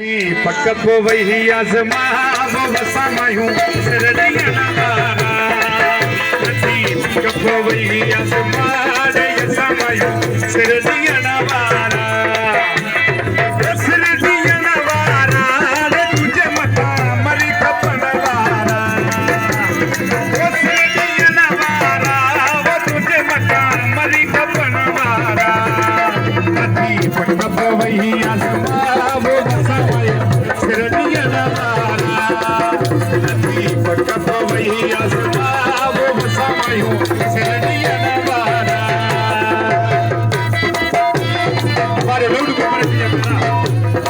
पक्को वही आजमा वो बसामायूं सरदिया नवारा पक्को वही आजमा रे समायूं सरदिया नवारा सरदिया नवारा रे तुझे मता मरी खपनवारा सरदिया नवारा वो तुझे मता मरी खपनवारा पक्को वही आजमा वो सरदिया नवारा पक्को वही आजमा वो बसामायूं सरदिया नवारा हमारे लोग को मरे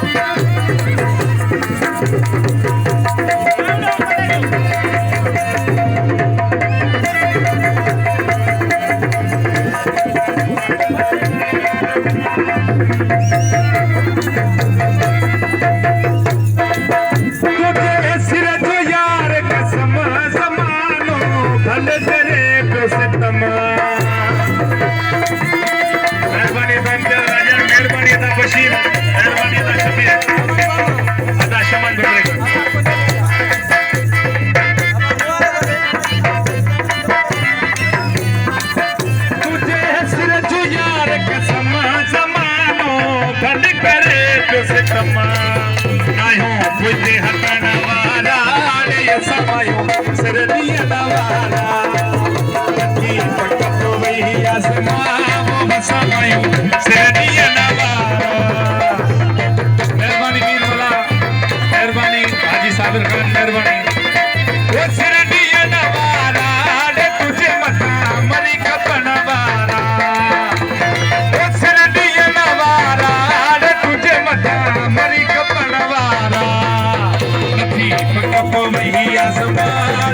मेहरबानी बंदर राजा मेहरबानी था बशीर मेहरबानी था शमीर अदा शमन बनेगा तुझे हसर जो यार कसम जमानो भल करे तो से कमा नायो बुझे हटन वाला रे समायो सरदिया नवारा आसमा वो बसामायूं सरदिया नवारा मेहरबानी मीर वाला मेहरबानी हाजी साबिर खान मेहरबानी वो सरदिया नवारा रे तुझे मता मरी खपनवारा वो सरदिया नवारा रे तुझे मता मरी खपनवारा नथी पक्को वही आसमा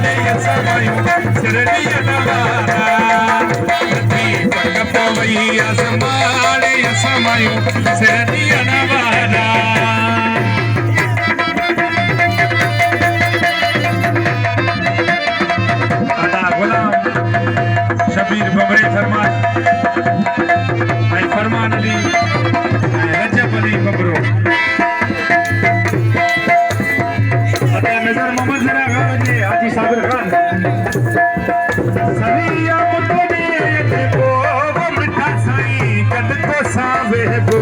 रे समायूं सरदिया नवारा वही आसमाने समायूं सरदिया नवारा अदा गुलाम शबीर बबरे फरमान भाई फरमान अली रजब अली बबरो अदा नजर मोहम्मद जरा गावजे हाजी साबिर खान सभी आमतों ने देखो कद को सावे गो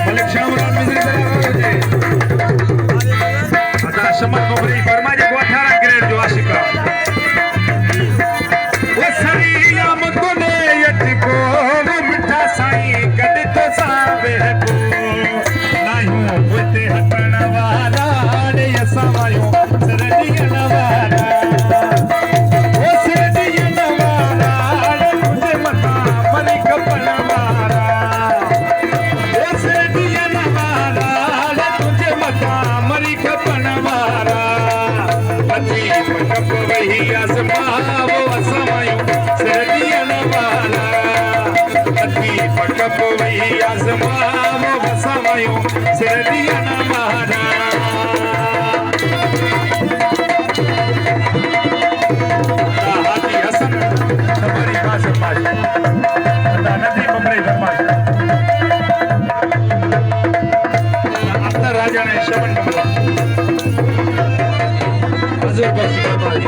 मलिक शामरान मिज़री जरा अदा शमन बबरी फरमाजे को 18 ग्रेड जो आशिका वो सरिया मगने यत को वो मिठा साईं कद को सावे गो नायो होते हटण वाला रे समायो सरदिया नवारा वही आसमा वो समायूं सरदिया नवारा पक्को वही आसमा वो समायूं सरदिया नवारा हाजी हसन हमारी भाषा भाषा नदी बबरे फरमाश अपना राजा ने शमन बबरा हजूर बख्शी फरमाई